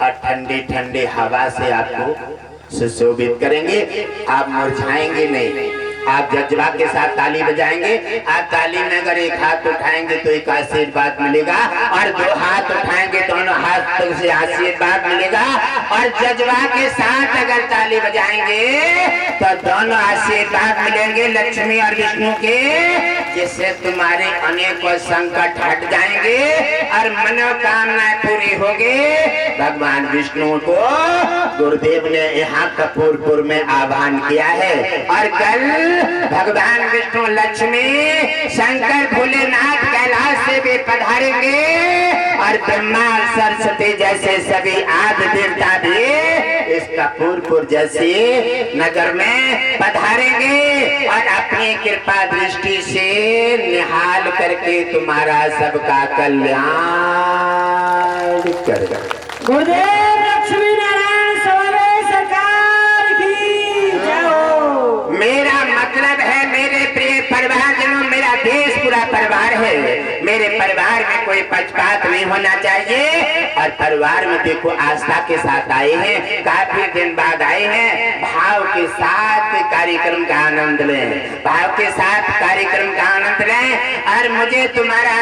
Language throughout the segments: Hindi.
और ठंडी ठंडी हवा से आपको सुशोभित करेंगे। आप मुरझाएंगे नहीं। आप जज्बा के साथ ताली बजाएंगे। आप ताली में अगर एक हाथ उठाएंगे तो एक आशीर्वाद मिलेगा, और दो हाथ उठाएंगे दोनों हाथ से आशीर्वाद मिलेगा, और जज्बा के साथ अगर ताली बजाएंगे तो दोनों आशीर्वाद मिलेंगे लक्ष्मी और विष्णु के, जिससे तुम्हारे अनेक संकट हट जाएंगे और मनोकामनाएं पूरी होगी। भगवान विष्णु को गुरुदेव ने यहाँ कपूरपुर में आह्वान किया है, और कल भगवान विष्णु लक्ष्मी शंकर भोलेनाथ कैलाश से भी पधारेंगे, और ब्रह्मा सरस्वती जैसे सभी आदि देवता भी इस कपूरपुर जैसे नगर में पधारेंगे, और अपनी कृपा दृष्टि से निहाल करके तुम्हारा सबका कल्याण करेगा। गुरुदेव लक्ष्मी नारायण स्वामी सरकार की जय हो। मेरा मतलब है मेरे प्रिय परिवारजनों, मेरा देश पूरा परिवार है। मेरे परिवार में कोई पक्षपात नहीं होना चाहिए, और परिवार में देखो आस्था के साथ आए हैं, काफी दिन बाद आए हैं। भाव के साथ कार्यक्रम का आनंद लें, भाव के साथ कार्यक्रम का आनंद लें। और मुझे तुम्हारा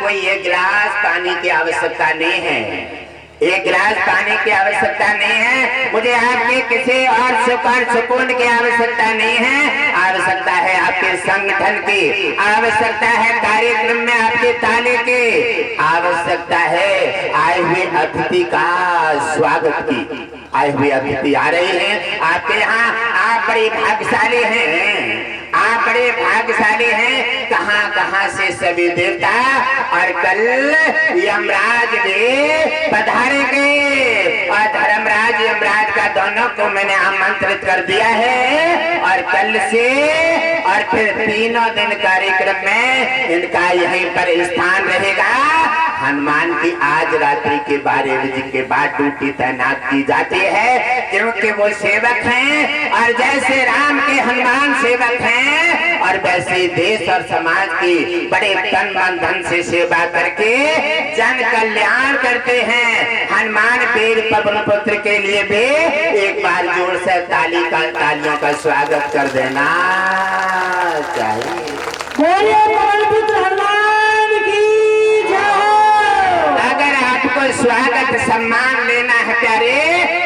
कोई एक गिलास पानी की आवश्यकता नहीं है, एक गिलास पानी की आवश्यकता नहीं है। मुझे आपके किसी और सुख और सुकून की आवश्यकता नहीं है। आवश्यकता है आपके संगठन की, आवश्यकता है कार्यक्रम में आपके ताले की, आवश्यकता है आए हुए अतिथि का स्वागत की। आए हुए अतिथि आ रहे हैं आपके यहाँ। आप बड़े भाग्यशाली हैं, आप बड़े भाग्यशाली हैं। कहाँ कहाँ से सभी देवता, और कल यमराज भी पधारेंगे, और धर्मराज यमराज का दोनों को मैंने आमंत्रित कर दिया है। और कल से और फिर तीनों दिन कार्यक्रम में इनका यहीं पर स्थान रहेगा। हनुमान की आज रात्रि के 12 बजे के बाद ड्यूटी तैनात की जाती है, क्योंकि वो सेवक हैं, और जैसे राम के हनुमान सेवक हैं, और वैसे देश और समाज की बड़े तन मन धन से सेवा करके जन कल्याण करते हैं। हनुमान वीर पवन पुत्र के लिए भी एक बार जोर से तालियों का स्वागत कर देना चाहिए। बोलिए पवन पुत्र हनुमान की जय हो। अगर आपको स्वागत सम्मान लेना है प्यारे,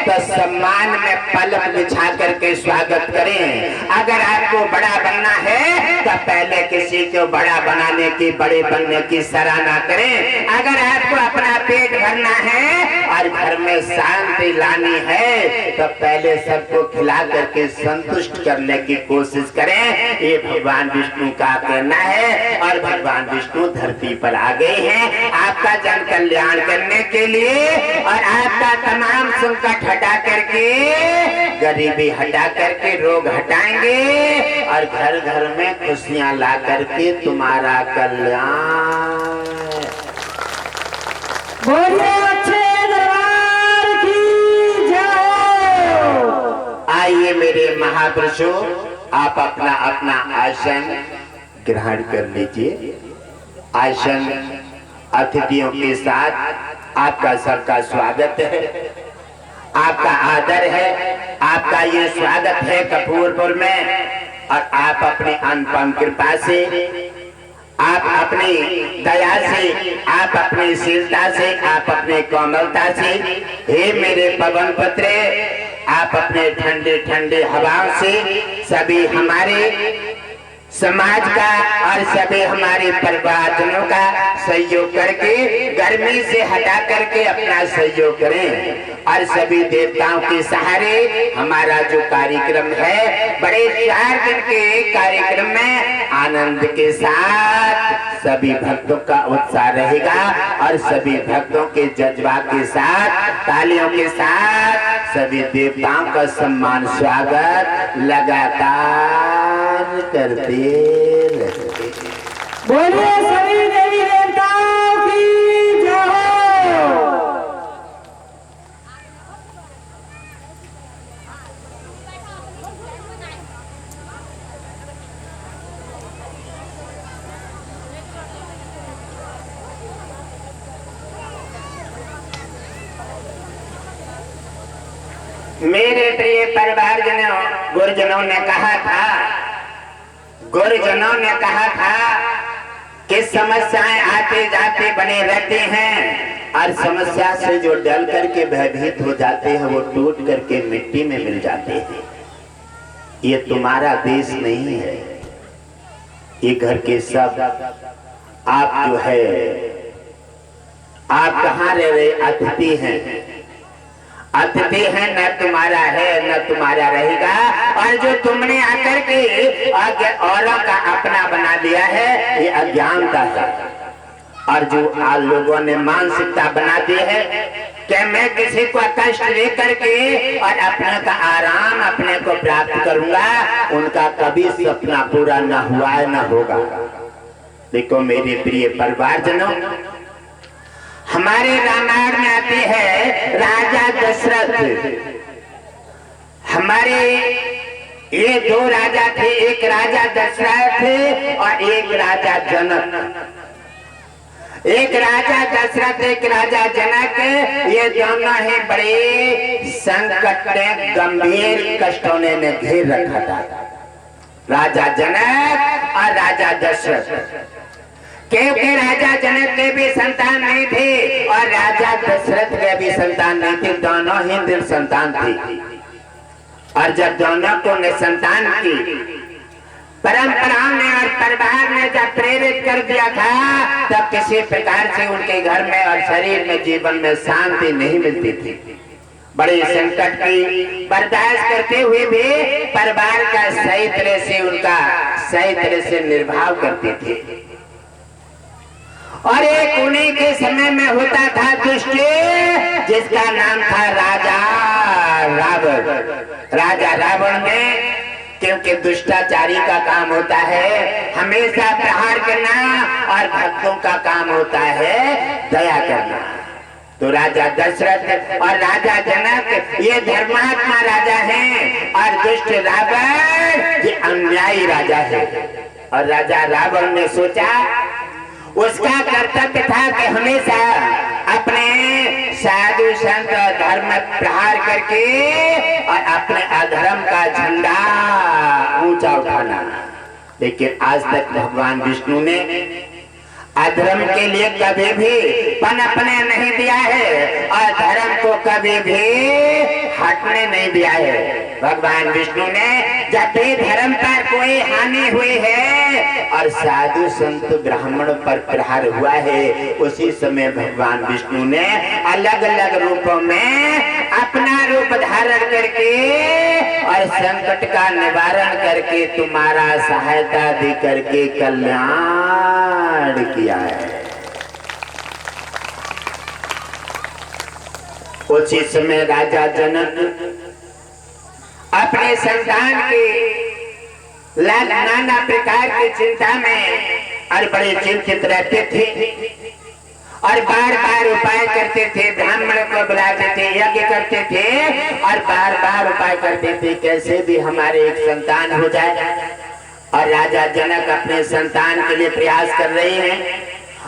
तो सम्मान में पलक बिछा करके स्वागत करें। अगर आपको बड़ा बनना है तो पहले किसी को बड़ा बनाने की, बड़े बनने की सराहना करें। अगर आपको अपना पेट भरना है और घर में शांति लानी है तो पहले सबको खिला करके संतुष्ट करने की कोशिश करें। ये भगवान विष्णु का कहना है, और भगवान विष्णु धरती पर आ गए हैं आपका जन कल्याण करने के लिए, और आपका तमाम संकट हटा करके, गरीबी हटा करके रोग हटाएंगे, और घर घर में खुशियां ला करके तुम्हारा कल्याण। बोलिए अच्छे दरबार की जय हो। आइए मेरे महापुरुषों, आप अपना अपना आसन ग्रहण कर लीजिए। आसन अतिथियों के साथ आपका सबका स्वागत है, आपका आदर है, आपका ये स्वागत है कपूरपुर में। और आप अपनी अनुपम कृपा से, आप अपनी दया से, आप अपनी शीलता से, आप अपनी कोमलता से, हे मेरे पवन पुत्र, आप अपने ठंडे ठंडे हवाओं से सभी हमारे समाज का और सभी हमारे परिवारजनों का सहयोग करके, गर्मी से हटा करके अपना सहयोग करें। और सभी देवताओं के सहारे हमारा जो कार्यक्रम है, बड़े 4 दिन के कार्यक्रम में आनंद के साथ सभी भक्तों का उत्साह रहेगा, और सभी भक्तों के जज्बा के साथ, तालियों के साथ सभी देवताओं का सम्मान स्वागत लगातार करते रहते। बोलिए सभी देवी देवताओं की जय हो। मेरे प्रिय परिवारजनों, गुरुजनों ने कहा था कि समस्याएं आते जाते बने रहते हैं और समस्या से जो डल करके भयभीत हो जाते हैं वो टूट करके मिट्टी में मिल जाते हैं। ये तुम्हारा देश नहीं है, ये घर के सब आप जो है, आप कहाँ रह रहे? अतिथि हैं, न तुम्हारा है न तुम्हारा रहेगा। और जो तुमने आकर के औरों का अपना बना लिया है, ये अज्ञानता है। और जो आज लोगों ने मानसिकता बना दी है कि मैं किसी को कष्ट दे करके और अपने का आराम अपने को प्राप्त करूंगा, उनका कभी सपना पूरा न हुआ है न होगा। देखो मेरे प्रिय परिवारजनों, हमारे रामायण में आती है राजा दशरथ। हमारे ये दो राजा थे, एक राजा दशरथ और एक राजा जनक। एक राजा दशरथ, एक राजा जनक, ये दोनों ही बड़े संकट में गंभीर कष्टों ने घेर रखा था। राजा जनक और राजा दशरथ, क्योंकि राजा जनक के भी संतान नहीं थे और राजा दशरथ के भी संतान नहीं थे, दोनों ही निसंतान थी। और जब दोनों को निसंतान की परंपराओं ने और परिवार ने जब प्रेरित कर दिया था, तब किसी प्रकार से उनके घर में और शरीर में, जीवन में शांति नहीं मिलती थी। बड़े संकट की बर्दाश्त करते हुए भी परिवार का सही तरह से निर्वाह करते थे। और एक उन्हीं के समय में होता था दुष्ट, जिसका नाम था राजा रावण। राजा रावण ने, क्योंकि दुष्टाचारी का काम होता है हमेशा प्रहार करना और भक्तों का काम होता है दया करना। तो राजा दशरथ और राजा जनक ये धर्मात्मा राजा हैं और दुष्ट रावण ये अन्यायी राजा है। और राजा रावण ने सोचा, उसका कर्तव्य था कि हमेशा अपने साधु संत धर्म प्रहार करके और अपने अधर्म का झंडा ऊंचा उठाना। लेकिन आज तक भगवान विष्णु ने अधर्म के लिए कभी भी पनपने नहीं दिया है और धर्म को कभी भी हटने नहीं दिया है। भगवान विष्णु ने जब भी धर्म पर कोई हानि हुई है और साधु संत ब्राह्मण पर प्रहार हुआ है, उसी समय भगवान विष्णु ने अलग अलग रूपों में अपना रूप धारण करके और संकट का निवारण करके तुम्हारा सहायता दे करके कल्याण किया है। उसी समय राजा जनक अपने संतान के नाना प्रकार की चिंता में और बड़े चिंतित रहते थे और बार बार उपाय करते थे, ब्राह्मण को बुलाते थे, यज्ञ करते थे और बार बार उपाय करते थे कैसे भी हमारे एक संतान हो जाए। और राजा जनक अपने संतान के लिए प्रयास कर रहे हैं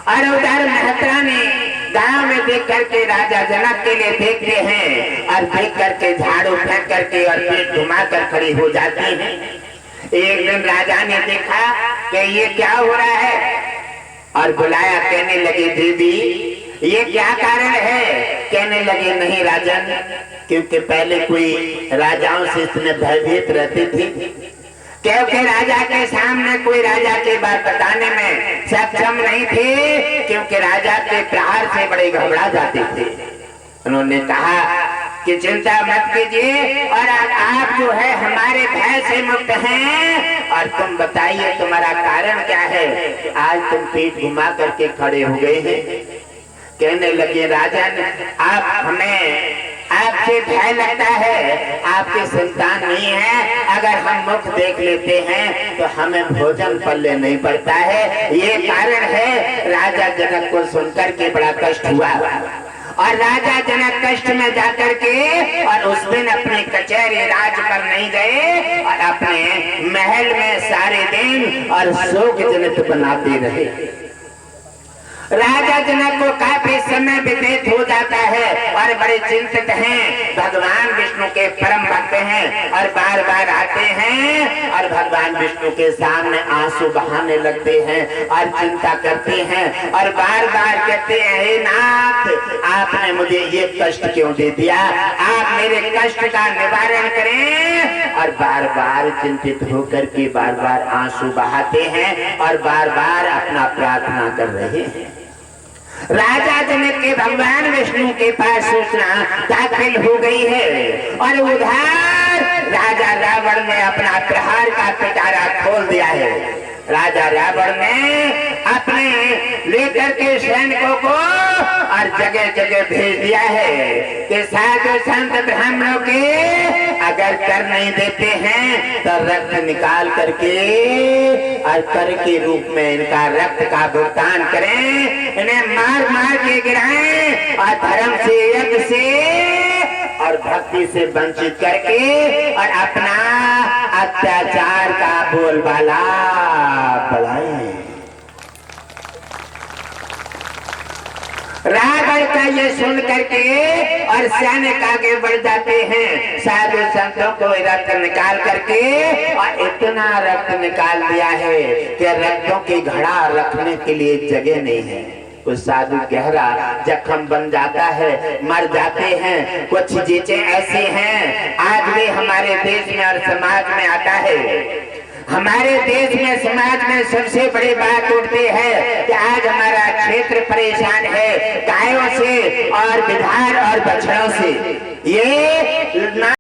और उधर महतरानी गांव में देख करके राजा जनक के लिए देखते हैं और देख करके झाड़ू फेंक करके और पेट घुमा कर खड़ी हो जाती है। एक दिन राजा ने देखा कि ये क्या हो रहा है और बुलाया, कहने लगे देवी ये क्या कारण है? कहने लगे नहीं राजन, क्योंकि पहले कोई राजाओं से इतने भयभीत रहते थे, क्योंकि राजा के सामने कोई राजा की बात बताने में सक्षम नहीं थे, क्योंकि राजा के प्रहार से बड़े घबरा जाते थे। उन्होंने कहा कि चिंता मत कीजिए और आप जो है हमारे भय से मुक्त हैं और तुम बताइए तुम्हारा कारण क्या है, आज तुम पीठ घुमा करके खड़े हो गए हैं। कहने लगे राजन, आप हमें आपसे भय लगता है, आपके संतान नहीं है, अगर हम मुख देख लेते हैं तो हमें भोजन पल्ले नहीं पड़ता है, ये कारण है। राजा जनक को सुनकर के बड़ा कष्ट हुआ और राजा जनक कष्ट में जाकर के और उस दिन अपने कचहरी राज पर नहीं गए और अपने महल में सारे दिन और शोक जनित बनाते रहे। राजा जनक को काफी समय व्यतीत हो जाता है और बड़े चिंतित हैं भगवान विष्णु के परम भक्त हैं और बार बार आते हैं और भगवान विष्णु के सामने आंसू बहाने लगते हैं और चिंता करते हैं और बार बार कहते हैं, हे नाथ, आपने मुझे ये कष्ट क्यों दे दिया, आप मेरे कष्ट का निवारण करें। और बार बार चिंतित होकर के बार बार आंसू बहाते हैं और बार बार अपना प्रार्थना कर रहे हैं। राजा जनक के भगवान विष्णु के पास सूचना दाखिल हो गई है और उधर राजा रावण ने अपना प्रहार का पिटारा खोल दिया है। राजा रावण ने अपने लेकर के सैनिकों को और जगह जगह भेज दिया है कि साधु संत ब्राह्मणों के अगर कर नहीं देते हैं तो रक्त निकाल करके और कर के रूप में इनका रक्त का भुगतान करें, इन्हें मार मार के गिराएं और धर्म से, यज्ञ से और भक्ति से वंचित करके और अपना अत्याचार का बोलबाला बढ़ाएं। रावण का ये सुन करके और सैनिक आगे बढ़ जाते हैं, साधु संतों को रक्त निकाल करके और इतना रक्त निकाल दिया है कि रक्तों की घड़ा रखने के लिए जगह नहीं है। कुछ साधु गहरा जख्म बन जाता है, मर जाते हैं। कुछ चीजें ऐसी हैं आज भी हमारे देश में और समाज में आता है। हमारे देश में समाज में सबसे बड़ी बात उठती है कि आज हमारा क्षेत्र परेशान है गायों से और बिधार और बछड़ों से। ये